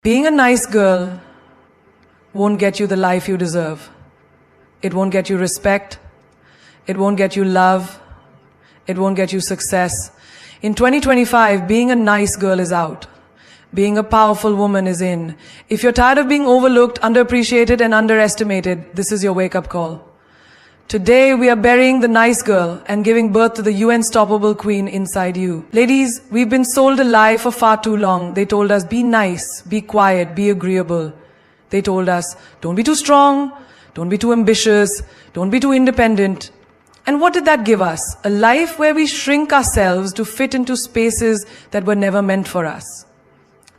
Being a nice girl won't get you the life you deserve. It won't get you respect. It won't get you love. It won't get you success. In 2025, being a nice girl is out. Being a powerful woman is in. If you're tired of being overlooked, underappreciated, and underestimated, this is your wake-up call. Today, we are burying the nice girl and giving birth to the unstoppable queen inside you. Ladies, we've been sold a lie for far too long. They told us, be nice, be quiet, be agreeable. They told us, don't be too strong, don't be too ambitious, don't be too independent. And what did that give us? A life where we shrink ourselves to fit into spaces that were never meant for us.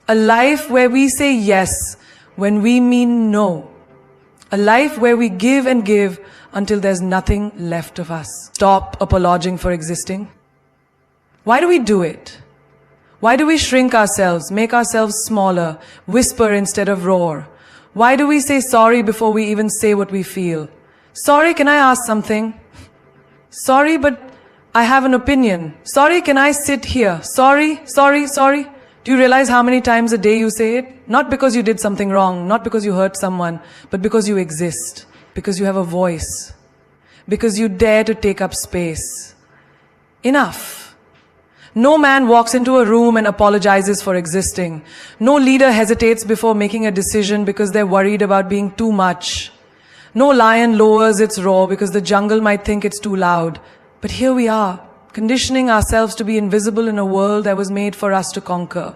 A life where we say yes when we mean no. A life where we give and give until there's nothing left of us. Stop apologizing for existing. Why do we do it? Why do we shrink ourselves, make ourselves smaller, whisper instead of roar? Why do we say sorry before we even say what we feel? Sorry, can I ask something? Sorry, but I have an opinion. Sorry, can I sit here? Sorry, sorry, sorry. Do you realize how many times a day you say it? Not because you did something wrong, not because you hurt someone, but because you exist. Because you have a voice, because you dare to take up space. Enough. No man walks into a room and apologizes for existing. No leader hesitates before making a decision because they're worried about being too much. No lion lowers its roar because the jungle might think it's too loud. But here we are, conditioning ourselves to be invisible in a world that was made for us to conquer.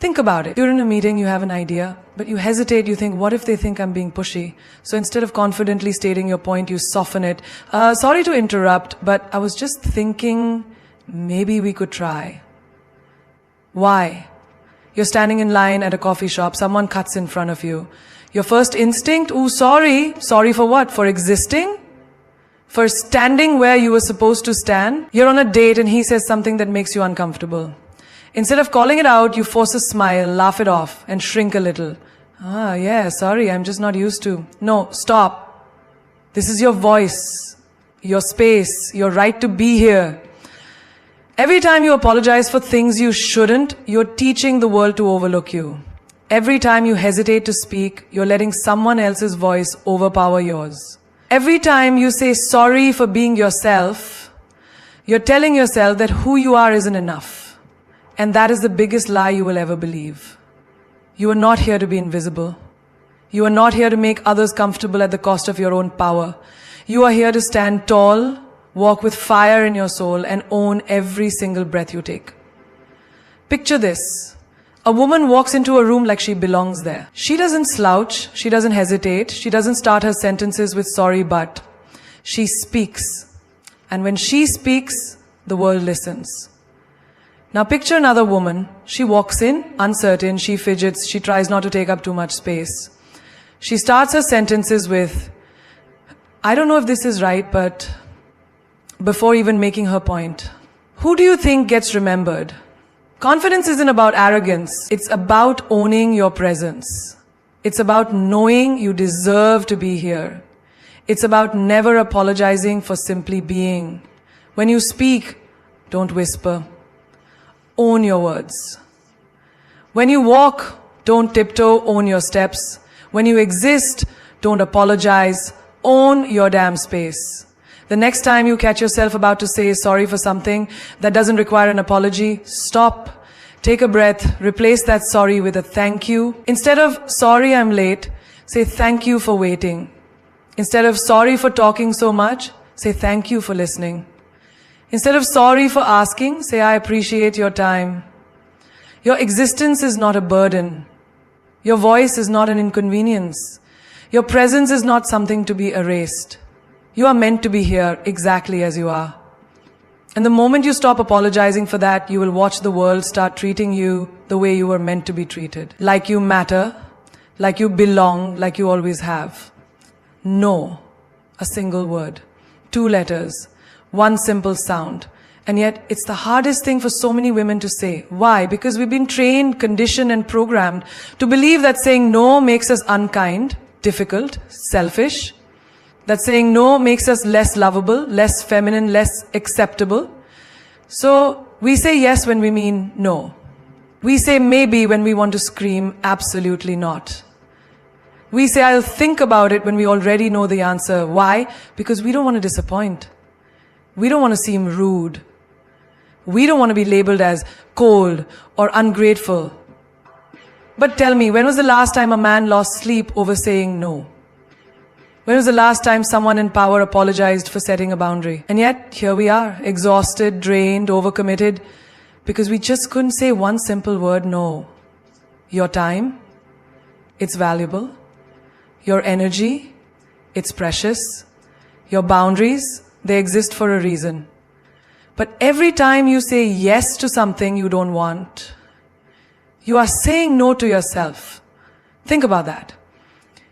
Think about it. You're in a meeting, you have an idea, but you hesitate, you think, what if they think I'm being pushy? So instead of confidently stating your point, you soften it. Sorry to interrupt, but I was just thinking maybe we could try. Why? You're standing in line at a coffee shop, someone cuts in front of you. Your first instinct, ooh, sorry. Sorry for what? For existing? For standing where you were supposed to stand? You're on a date and he says something that makes you uncomfortable. Instead of calling it out, you force a smile, laugh it off, and shrink a little. Yeah, sorry, I'm just not used to. No, stop. This is your voice, your space, your right to be here. Every time you apologize for things you shouldn't, you're teaching the world to overlook you. Every time you hesitate to speak, you're letting someone else's voice overpower yours. Every time you say sorry for being yourself, you're telling yourself that who you are isn't enough. And that is the biggest lie you will ever believe. You are not here to be invisible. You are not here to make others comfortable at the cost of your own power. You are here to stand tall, walk with fire in your soul, and own every single breath you take. Picture this. A woman walks into a room like she belongs there. She doesn't slouch, she doesn't hesitate, she doesn't start her sentences with sorry but. She speaks. And when she speaks, the world listens. Now picture another woman. She walks in, uncertain, she fidgets, she tries not to take up too much space. She starts her sentences with, I don't know if this is right, but before even making her point. Who do you think gets remembered? Confidence isn't about arrogance. It's about owning your presence. It's about knowing you deserve to be here. It's about never apologizing for simply being. When you speak, don't whisper. Own your words. When you walk, don't tiptoe, own your steps. When you exist, don't apologize, own your damn space. The next time you catch yourself about to say sorry for something that doesn't require an apology, stop, take a breath, replace that sorry with a thank you. Instead of sorry I'm late, say thank you for waiting. Instead of sorry for talking so much, say thank you for listening. Instead of sorry for asking, say I appreciate your time. Your existence is not a burden. Your voice is not an inconvenience. Your presence is not something to be erased. You are meant to be here exactly as you are. And the moment you stop apologizing for that, you will watch the world start treating you the way you were meant to be treated. Like you matter, like you belong, like you always have. No, a single word, 2 letters. One simple sound. And yet, it's the hardest thing for so many women to say. Why? Because we've been trained, conditioned, and programmed to believe that saying no makes us unkind, difficult, selfish. That saying no makes us less lovable, less feminine, less acceptable. So, we say yes when we mean no. We say maybe when we want to scream absolutely not. We say I'll think about it when we already know the answer. Why? Because we don't want to disappoint. We don't want to seem rude. We don't want to be labeled as cold or ungrateful. But tell me, when was the last time a man lost sleep over saying no? When was the last time someone in power apologized for setting a boundary? And yet, here we are, exhausted, drained, overcommitted, because we just couldn't say one simple word, no. Your time, it's valuable. Your energy, it's precious. Your boundaries, they exist for a reason. But every time you say yes to something you don't want, you are saying no to yourself. Think about that.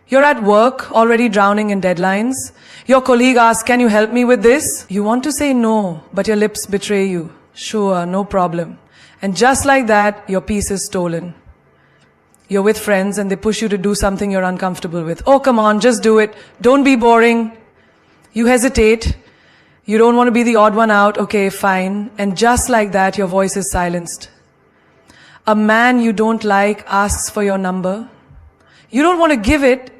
You're at work, already drowning in deadlines. Your colleague asks, can you help me with this? You want to say no, but your lips betray you. Sure, no problem. And just like that, your peace is stolen. You're with friends and they push you to do something you're uncomfortable with. Oh, come on, just do it. Don't be boring. You hesitate. You don't want to be the odd one out. Okay, fine. And just like that, your voice is silenced. A man you don't like asks for your number. You don't want to give it,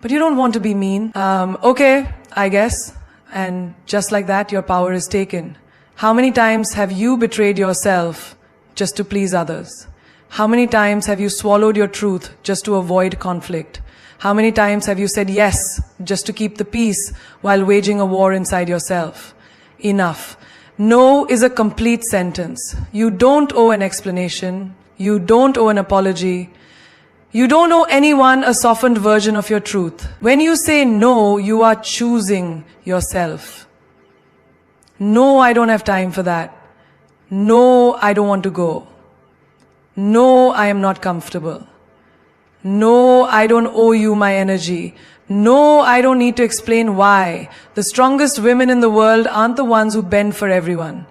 but you don't want to be mean. Okay, I guess. And just like that, your power is taken. How many times have you betrayed yourself just to please others? How many times have you swallowed your truth just to avoid conflict? How many times have you said yes just to keep the peace while waging a war inside yourself? Enough. No is a complete sentence. You don't owe an explanation. You don't owe an apology. You don't owe anyone a softened version of your truth. When you say no, you are choosing yourself. No, I don't have time for that. No, I don't want to go. No, I am not comfortable. No, I don't owe you my energy. No, I don't need to explain why. The strongest women in the world aren't the ones who bend for everyone.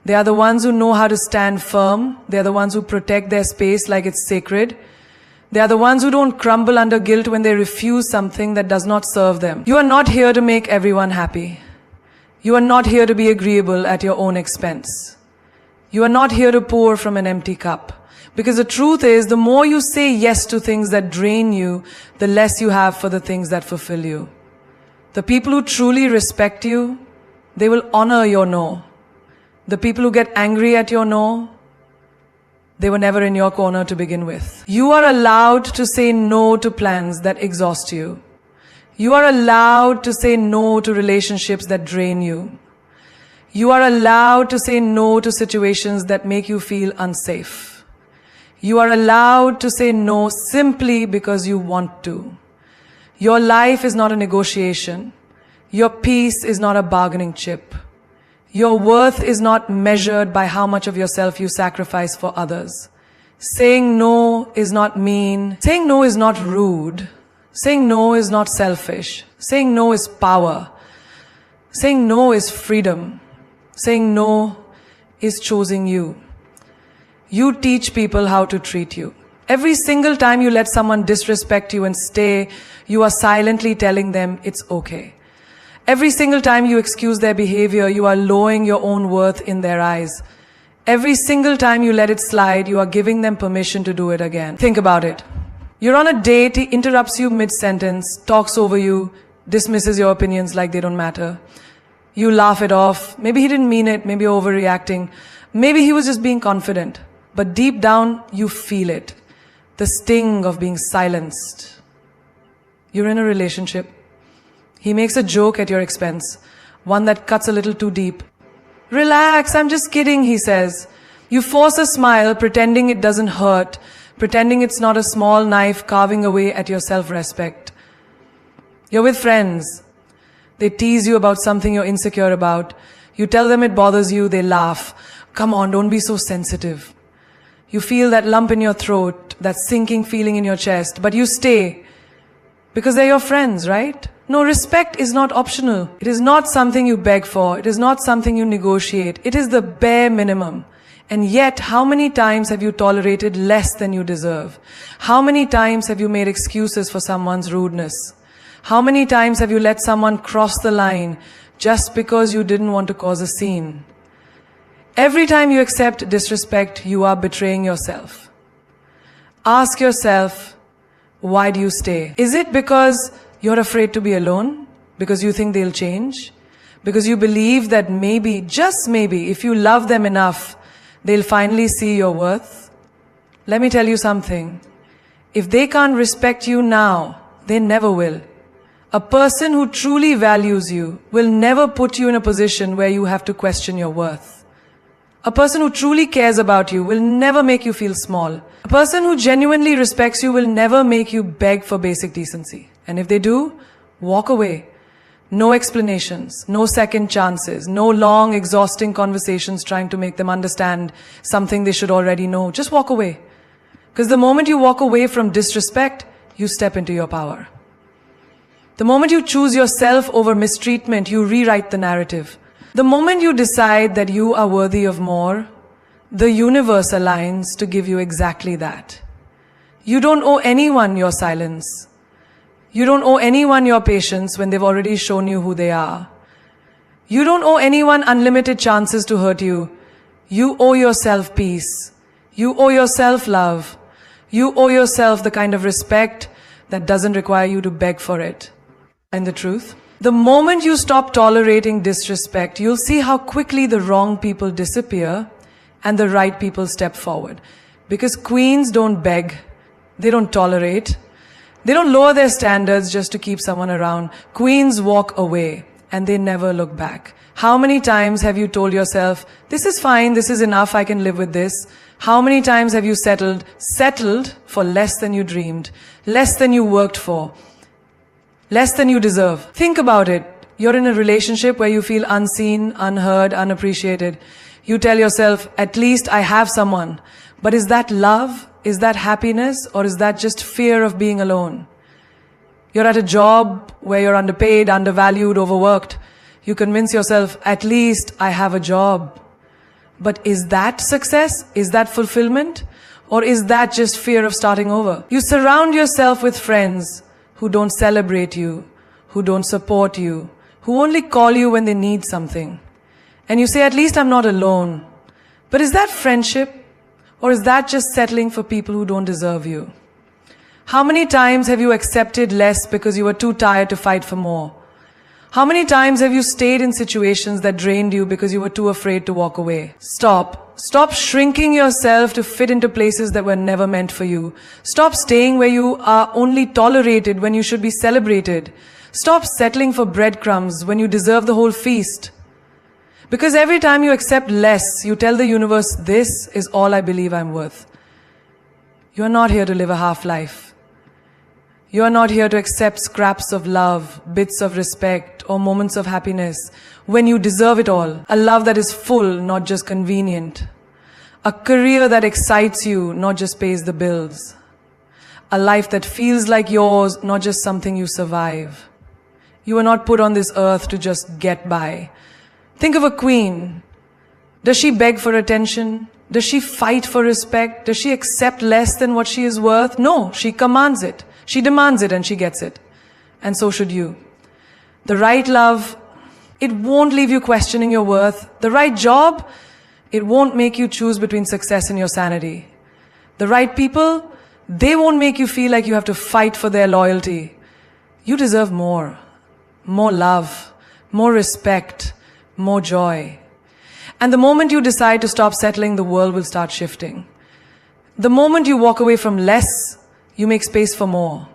They are the ones who know how to stand firm. They are the ones who protect their space like it's sacred. They are the ones who don't crumble under guilt when they refuse something that does not serve them. You are not here to make everyone happy. You are not here to be agreeable at your own expense. You are not here to pour from an empty cup. Because the truth is, the more you say yes to things that drain you, the less you have for the things that fulfill you. The people who truly respect you, they will honor your no. The people who get angry at your no, they were never in your corner to begin with. You are allowed to say no to plans that exhaust you. You are allowed to say no to relationships that drain you. You are allowed to say no to situations that make you feel unsafe. You are allowed to say no simply because you want to. Your life is not a negotiation. Your peace is not a bargaining chip. Your worth is not measured by how much of yourself you sacrifice for others. Saying no is not mean. Saying no is not rude. Saying no is not selfish. Saying no is power. Saying no is freedom. Saying no is choosing you. You teach people how to treat you. Every single time you let someone disrespect you and stay, you are silently telling them it's okay. Every single time you excuse their behavior, you are lowering your own worth in their eyes. Every single time you let it slide, you are giving them permission to do it again. Think about it. You're on a date, he interrupts you mid-sentence, talks over you, dismisses your opinions like they don't matter. You laugh it off. Maybe he didn't mean it, maybe you're overreacting. Maybe he was just being confident. But deep down, you feel it. The sting of being silenced. You're in a relationship. He makes a joke at your expense, one that cuts a little too deep. Relax, I'm just kidding, he says. You force a smile, pretending it doesn't hurt, pretending it's not a small knife carving away at your self-respect. You're with friends. They tease you about something you're insecure about. You tell them it bothers you, they laugh. Come on, don't be so sensitive. You feel that lump in your throat, that sinking feeling in your chest, but you stay. Because they're your friends, right? No, respect is not optional. It is not something you beg for. It is not something you negotiate. It is the bare minimum. And yet, how many times have you tolerated less than you deserve? How many times have you made excuses for someone's rudeness? How many times have you let someone cross the line just because you didn't want to cause a scene? Every time you accept disrespect, you are betraying yourself. Ask yourself, why do you stay? Is it because you're afraid to be alone? Because you think they'll change? Because you believe that maybe, just maybe, if you love them enough, they'll finally see your worth? Let me tell you something. If they can't respect you now, they never will. A person who truly values you will never put you in a position where you have to question your worth. A person who truly cares about you will never make you feel small. A person who genuinely respects you will never make you beg for basic decency. And if they do, walk away. No explanations, no second chances, no long, exhausting conversations trying to make them understand something they should already know. Just walk away. Because the moment you walk away from disrespect, you step into your power. The moment you choose yourself over mistreatment, you rewrite the narrative. The moment you decide that you are worthy of more, the universe aligns to give you exactly that. You don't owe anyone your silence. You don't owe anyone your patience when they've already shown you who they are. You don't owe anyone unlimited chances to hurt you. You owe yourself peace. You owe yourself love. You owe yourself the kind of respect that doesn't require you to beg for it. And the truth? The moment you stop tolerating disrespect, you'll see how quickly the wrong people disappear and the right people step forward. Because queens don't beg. They don't tolerate. They don't lower their standards just to keep someone around. Queens walk away and they never look back. How many times have you told yourself, this is fine, this is enough, I can live with this? How many times have you settled for less than you dreamed, less than you worked for, less than you deserve? Think about it. You're in a relationship where you feel unseen, unheard, unappreciated. You tell yourself, at least I have someone. But is that love? Is that happiness? Or is that just fear of being alone? You're at a job where you're underpaid, undervalued, overworked. You convince yourself, at least I have a job. But is that success? Is that fulfillment? Or is that just fear of starting over? You surround yourself with friends who don't celebrate you, who don't support you, who only call you when they need something. And you say, at least I'm not alone. But is that friendship? Or is that just settling for people who don't deserve you? How many times have you accepted less because you were too tired to fight for more? How many times have you stayed in situations that drained you because you were too afraid to walk away? Stop. Stop shrinking yourself to fit into places that were never meant for you. Stop staying where you are only tolerated when you should be celebrated. Stop settling for breadcrumbs when you deserve the whole feast. Because every time you accept less, you tell the universe, this is all I believe I'm worth. You are not here to live a half life. You are not here to accept scraps of love, bits of respect, or moments of happiness when you deserve it all. A love that is full, not just convenient. A career that excites you, not just pays the bills. A life that feels like yours, not just something you survive. You are not put on this earth to just get by. Think of a queen. Does she beg for attention? Does she fight for respect? Does she accept less than what she is worth? No, she commands it. She demands it and she gets it. And so should you. The right love, it won't leave you questioning your worth. The right job, it won't make you choose between success and your sanity. The right people, they won't make you feel like you have to fight for their loyalty. You deserve more. More love, more respect, more joy. And the moment you decide to stop settling, the world will start shifting. The moment you walk away from less, you make space for more.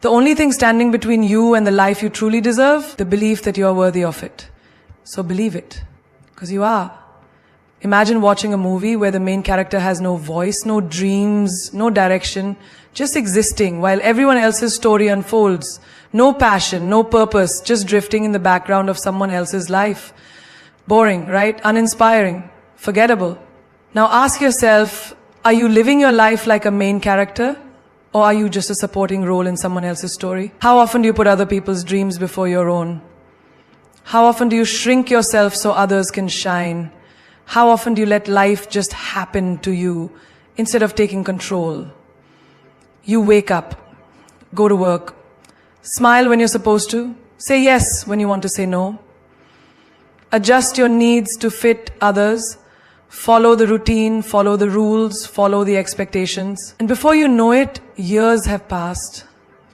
The only thing standing between you and the life you truly deserve, the belief that you are worthy of it. So believe it, because you are. Imagine watching a movie where the main character has no voice, no dreams, no direction, just existing while everyone else's story unfolds. No passion, no purpose, just drifting in the background of someone else's life. Boring, right? Uninspiring, forgettable. Now ask yourself, are you living your life like a main character? Or are you just a supporting role in someone else's story? How often do you put other people's dreams before your own? How often do you shrink yourself so others can shine? How often do you let life just happen to you instead of taking control? You wake up, go to work, smile when you're supposed to, say yes when you want to say no. Adjust your needs to fit others, follow the routine, follow the rules, follow the expectations. And before you know it, years have passed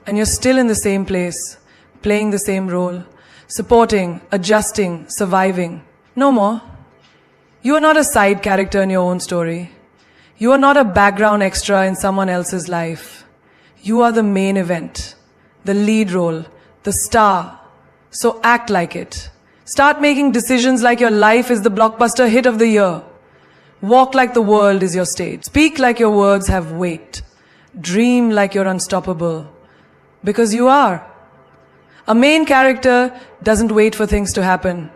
and you're still in the same place, playing the same role, supporting, adjusting, surviving. No more. You are not a side character in your own story. You are not a background extra in someone else's life. You are the main event, the lead role, the star. So act like it. Start making decisions like your life is the blockbuster hit of the year. Walk like the world is your stage. Speak like your words have weight. Dream like you're unstoppable. Because you are. A main character doesn't wait for things to happen.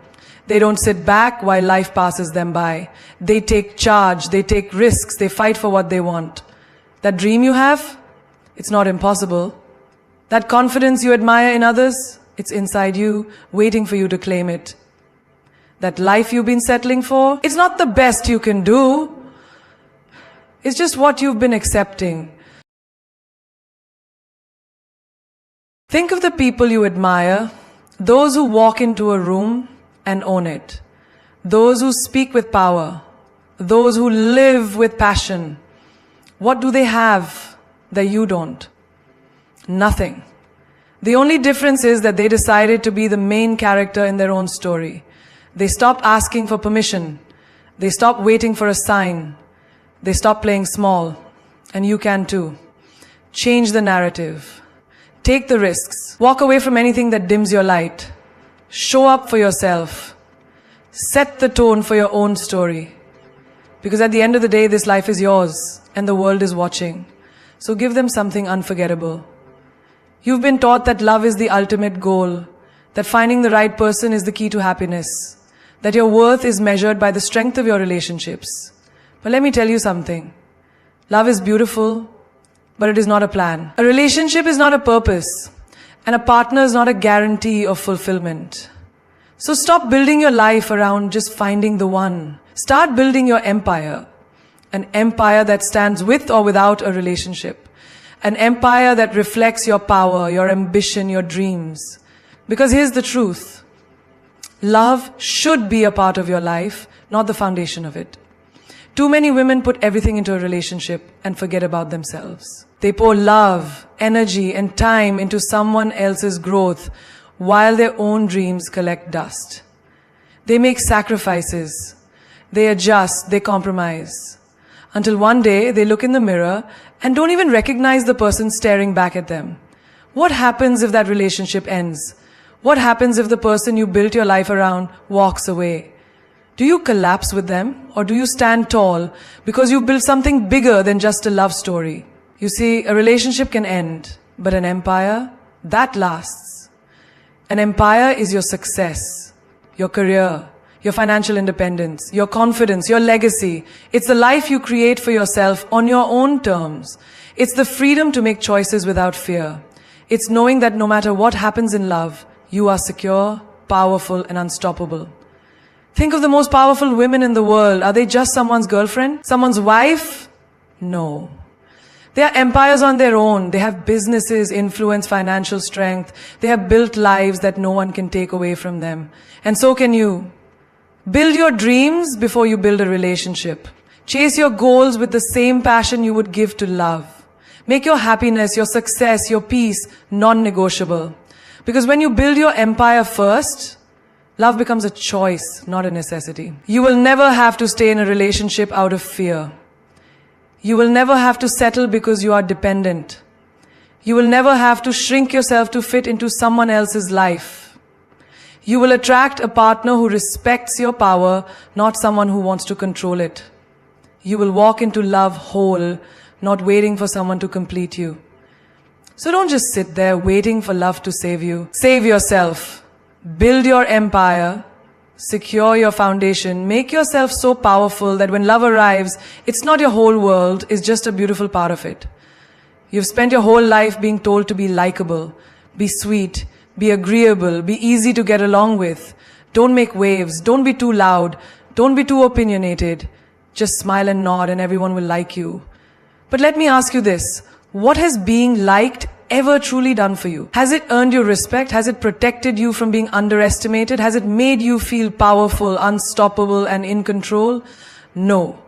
They don't sit back while life passes them by. They take charge, they take risks, they fight for what they want. That dream you have, it's not impossible. That confidence you admire in others, it's inside you, waiting for you to claim it. That life you've been settling for, it's not the best you can do. It's just what you've been accepting. Think of the people you admire, those who walk into a room and own it. Those who speak with power. Those who live with passion. What do they have that you don't? Nothing. The only difference is that they decided to be the main character in their own story. They stopped asking for permission. They stopped waiting for a sign. They stopped playing small. And you can too. Change the narrative. Take the risks. Walk away from anything that dims your light. Show up for yourself. Set the tone for your own story. Because at the end of the day, this life is yours and the world is watching. So give them something unforgettable. You've been taught that love is the ultimate goal, that finding the right person is the key to happiness, that your worth is measured by the strength of your relationships. But let me tell you something. Love is beautiful, but it is not a plan. A relationship is not a purpose, and a partner is not a guarantee of fulfillment. So stop building your life around just finding the one. Start building your empire. An empire that stands with or without a relationship. An empire that reflects your power, your ambition, your dreams. Because here's the truth. Love should be a part of your life, not the foundation of it. Too many women put everything into a relationship and forget about themselves. They pour love, energy, and time into someone else's growth while their own dreams collect dust. They make sacrifices. They adjust, they compromise. Until one day they look in the mirror and don't even recognize the person staring back at them. What happens if that relationship ends? What happens if the person you built your life around walks away? Do you collapse with them or do you stand tall because you built something bigger than just a love story? You see, a relationship can end, but an empire, that lasts. An empire is your success, your career, your financial independence, your confidence, your legacy. It's the life you create for yourself on your own terms. It's the freedom to make choices without fear. It's knowing that no matter what happens in love, you are secure, powerful, and unstoppable. Think of the most powerful women in the world. Are they just someone's girlfriend? Someone's wife? No. They are empires on their own. They have businesses, influence, financial strength. They have built lives that no one can take away from them. And so can you. Build your dreams before you build a relationship. Chase your goals with the same passion you would give to love. Make your happiness, your success, your peace non-negotiable. Because when you build your empire first, love becomes a choice, not a necessity. You will never have to stay in a relationship out of fear. You will never have to settle because you are dependent. You will never have to shrink yourself to fit into someone else's life. You will attract a partner who respects your power, not someone who wants to control it. You will walk into love whole, not waiting for someone to complete you. So don't just sit there waiting for love to save you. Save yourself. Build your empire. Secure your foundation. Make yourself so powerful that when love arrives, it's not your whole world, it's just a beautiful part of it. You've spent your whole life being told to be likable, be sweet, be agreeable, be easy to get along with. Don't make waves, don't be too loud, don't be too opinionated. Just smile and nod and everyone will like you. But let me ask you this, what has being liked ever truly done for you? Has it earned you respect? Has it protected you from being underestimated? Has it made you feel powerful, unstoppable, and in control? No.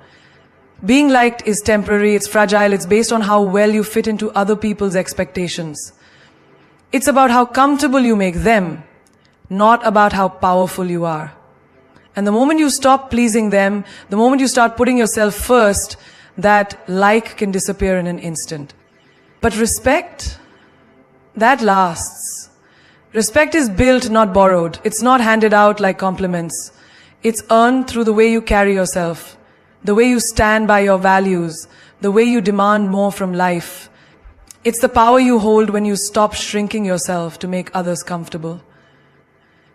Being liked is temporary, it's fragile, it's based on how well you fit into other people's expectations. It's about how comfortable you make them, not about how powerful you are. And the moment you stop pleasing them, the moment you start putting yourself first, that like can disappear in an instant. But respect, that lasts. Respect is built, not borrowed. It's not handed out like compliments. It's earned through the way you carry yourself, the way you stand by your values, the way you demand more from life. It's the power you hold when you stop shrinking yourself to make others comfortable.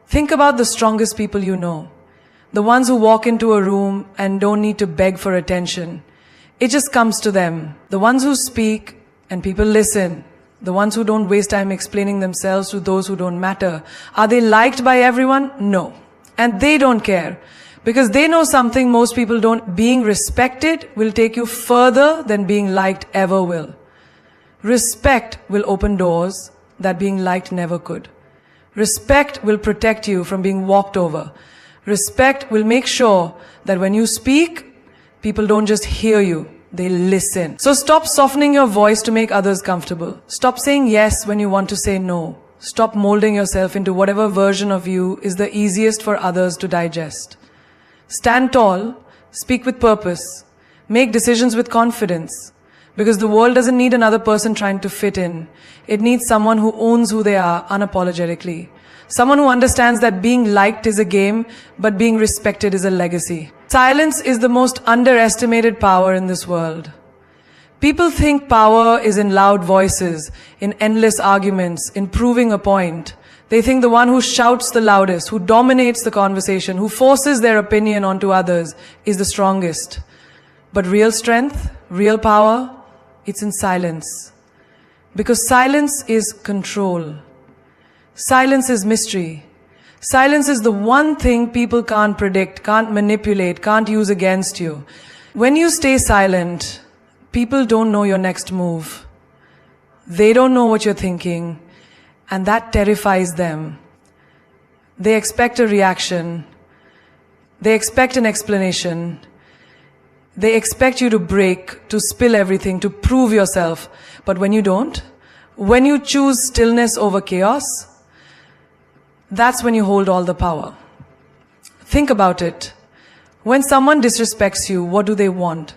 Think about the strongest people you know. The ones who walk into a room and don't need to beg for attention. It just comes to them. The ones who speak and people listen. The ones who don't waste time explaining themselves to those who don't matter. Are they liked by everyone? No. And they don't care. Because they know something most people don't. Being respected will take you further than being liked ever will. Respect will open doors that being liked never could. Respect will protect you from being walked over. Respect will make sure that when you speak, people don't just hear you, they listen. So stop softening your voice to make others comfortable. Stop saying yes when you want to say no. Stop molding yourself into whatever version of you is the easiest for others to digest. Stand tall, speak with purpose, make decisions with confidence. Because the world doesn't need another person trying to fit in. It needs someone who owns who they are unapologetically. Someone who understands that being liked is a game, but being respected is a legacy. Silence is the most underestimated power in this world. People think power is in loud voices, in endless arguments, in proving a point. They think the one who shouts the loudest, who dominates the conversation, who forces their opinion onto others is the strongest. But real strength, real power, it's in silence. Because silence is control. Silence is mystery. Silence is the one thing people can't predict, can't manipulate, can't use against you. When you stay silent, people don't know your next move. They don't know what you're thinking, and that terrifies them. They expect a reaction. They expect an explanation. They expect you to break, to spill everything, to prove yourself. But when you don't, when you choose stillness over chaos, that's when you hold all the power. Think about it. When someone disrespects you, what do they want?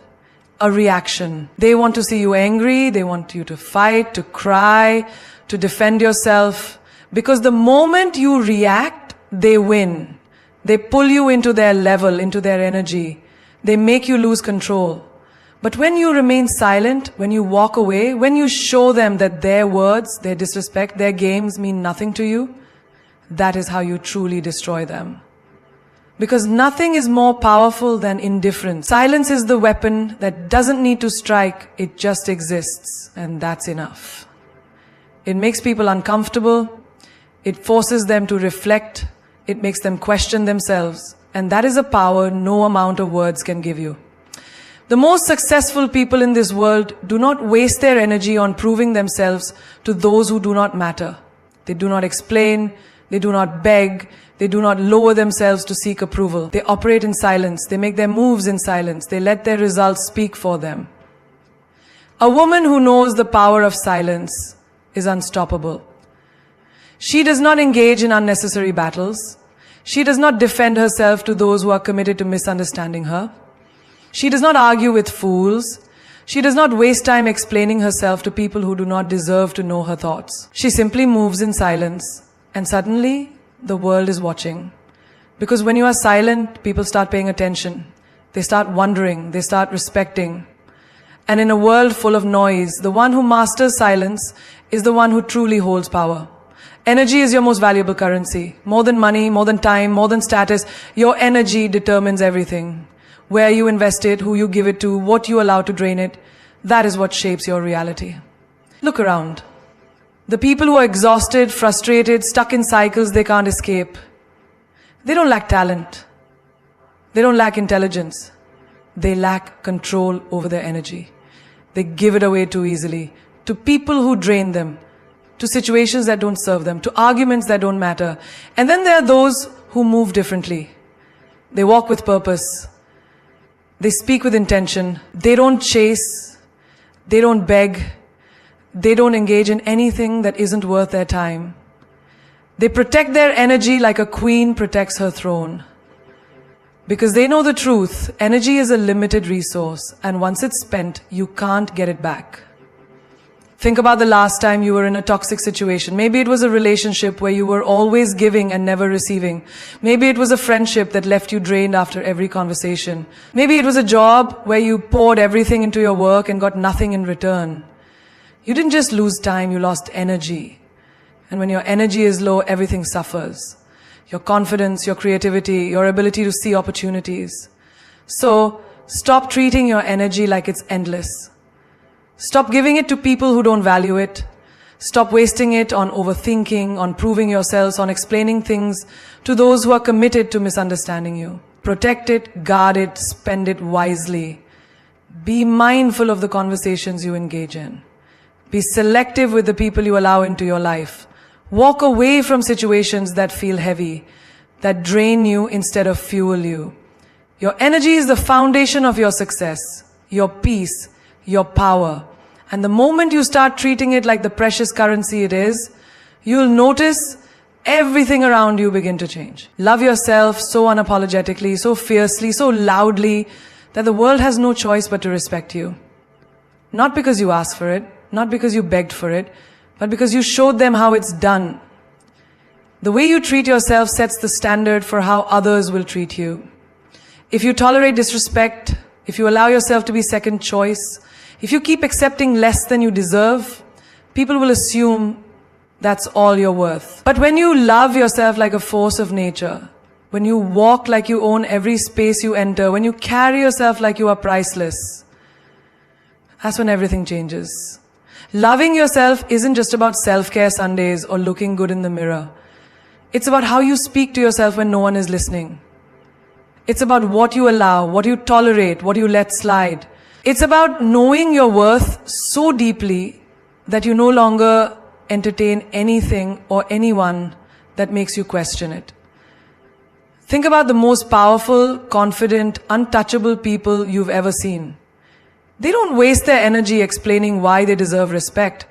A reaction. They want to see you angry, they want you to fight, to cry, to defend yourself. Because the moment you react, they win. They pull you into their level, into their energy. They make you lose control. But when you remain silent, when you walk away, when you show them that their words, their disrespect, their games mean nothing to you, that is how you truly destroy them. Because nothing is more powerful than indifference. Silence is the weapon that doesn't need to strike, it just exists, and that's enough. It makes people uncomfortable, it forces them to reflect, it makes them question themselves. And that is a power no amount of words can give you. The most successful people in this world do not waste their energy on proving themselves to those who do not matter. They do not explain, they do not beg, they do not lower themselves to seek approval. They operate in silence, they make their moves in silence, they let their results speak for them. A woman who knows the power of silence is unstoppable. She does not engage in unnecessary battles. She does not defend herself to those who are committed to misunderstanding her. She does not argue with fools. She does not waste time explaining herself to people who do not deserve to know her thoughts. She simply moves in silence, and suddenly the world is watching. Because when you are silent, people start paying attention. They start wondering, they start respecting. And in a world full of noise, the one who masters silence is the one who truly holds power. Energy is your most valuable currency. More than money, more than time, more than status, your energy determines everything. Where you invest it, who you give it to, what you allow to drain it, that is what shapes your reality. Look around. The people who are exhausted, frustrated, stuck in cycles they can't escape, they don't lack talent. They don't lack intelligence. They lack control over their energy. They give it away too easily to people who drain them, to situations that don't serve them, to arguments that don't matter. And then there are those who move differently. They walk with purpose. They speak with intention. They don't chase. They don't beg. They don't engage in anything that isn't worth their time. They protect their energy like a queen protects her throne. Because they know the truth, energy is a limited resource, and once it's spent, you can't get it back. Think about the last time you were in a toxic situation. Maybe it was a relationship where you were always giving and never receiving. Maybe it was a friendship that left you drained after every conversation. Maybe it was a job where you poured everything into your work and got nothing in return. You didn't just lose time, you lost energy. And when your energy is low, everything suffers. Your confidence, your creativity, your ability to see opportunities. So, stop treating your energy like it's endless. Stop giving it to people who don't value it. Stop wasting it on overthinking, on proving yourselves, on explaining things to those who are committed to misunderstanding you. Protect it, guard it, spend it wisely. Be mindful of the conversations you engage in. Be selective with the people you allow into your life. Walk away from situations that feel heavy, that drain you instead of fuel you. Your energy is the foundation of your success, your peace, your power. And the moment you start treating it like the precious currency it is, you'll notice everything around you begin to change. Love yourself so unapologetically, so fiercely, so loudly, that the world has no choice but to respect you. Not because you asked for it, not because you begged for it, but because you showed them how it's done. The way you treat yourself sets the standard for how others will treat you. If you tolerate disrespect, if you allow yourself to be second choice, if you keep accepting less than you deserve, people will assume that's all you're worth. But when you love yourself like a force of nature, when you walk like you own every space you enter, when you carry yourself like you are priceless, that's when everything changes. Loving yourself isn't just about self-care Sundays or looking good in the mirror. It's about how you speak to yourself when no one is listening. It's about what you allow, what you tolerate, what you let slide. It's about knowing your worth so deeply that you no longer entertain anything or anyone that makes you question it. Think about the most powerful, confident, untouchable people you've ever seen. They don't waste their energy explaining why they deserve respect.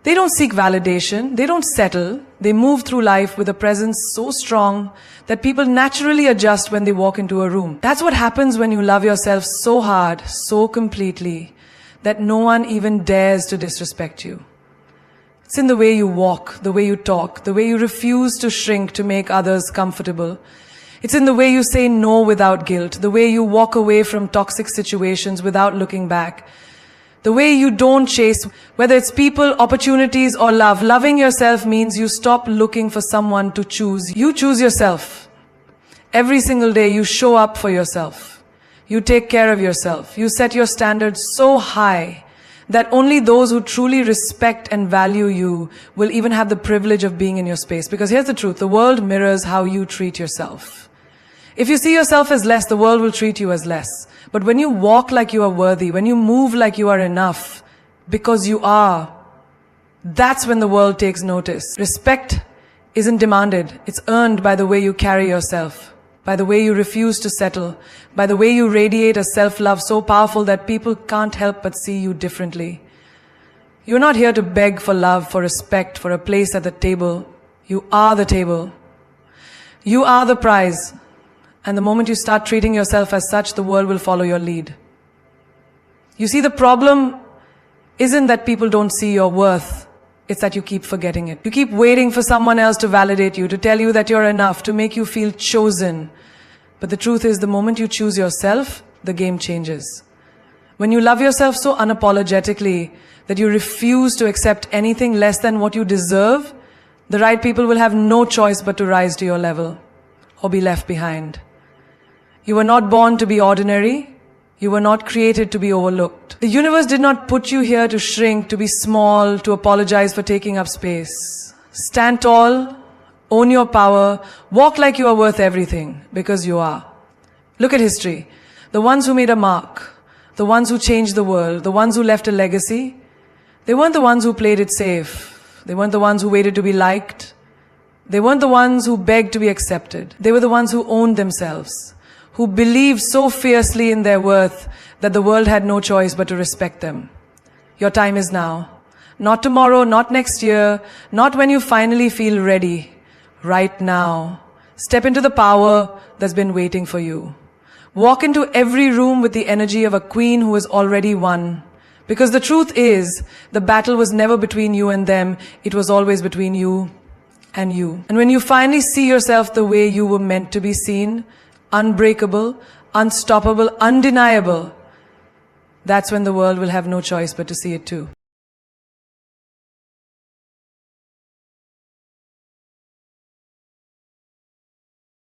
They don't seek validation. They don't settle. They move through life with a presence so strong that people naturally adjust when they walk into a room. That's what happens when you love yourself so hard, so completely, that no one even dares to disrespect you. It's in the way you walk, the way you talk, the way you refuse to shrink to make others comfortable. It's in the way you say no without guilt, the way you walk away from toxic situations without looking back, the way you don't chase, whether it's people, opportunities, or love. Loving yourself means you stop looking for someone to choose. You choose yourself. Every single day you show up for yourself. You take care of yourself. You set your standards so high that only those who truly respect and value you will even have the privilege of being in your space. Because here's the truth, the world mirrors how you treat yourself. If you see yourself as less, the world will treat you as less. But when you walk like you are worthy, when you move like you are enough, because you are, that's when the world takes notice. Respect isn't demanded. It's earned by the way you carry yourself, by the way you refuse to settle, by the way you radiate a self-love so powerful that people can't help but see you differently. You're not here to beg for love, for respect, for a place at the table. You are the table. You are the prize. And the moment you start treating yourself as such, the world will follow your lead. You see, the problem isn't that people don't see your worth. It's that you keep forgetting it. You keep waiting for someone else to validate you, to tell you that you're enough, to make you feel chosen. But the truth is, the moment you choose yourself, the game changes. When you love yourself so unapologetically that you refuse to accept anything less than what you deserve, the right people will have no choice but to rise to your level or be left behind. You were not born to be ordinary. You were not created to be overlooked. The universe did not put you here to shrink, to be small, to apologize for taking up space. Stand tall, own your power, walk like you are worth everything, because you are. Look at history. The ones who made a mark, the ones who changed the world, the ones who left a legacy, they weren't the ones who played it safe. They weren't the ones who waited to be liked. They weren't the ones who begged to be accepted. They were the ones who owned themselves, who believed so fiercely in their worth that the world had no choice but to respect them. Your time is now. Not tomorrow, not next year, not when you finally feel ready. Right now. Step into the power that's been waiting for you. Walk into every room with the energy of a queen who has already won. Because the truth is, the battle was never between you and them, it was always between you and you. And when you finally see yourself the way you were meant to be seen, unbreakable, unstoppable, undeniable, that's when the world will have no choice but to see it too.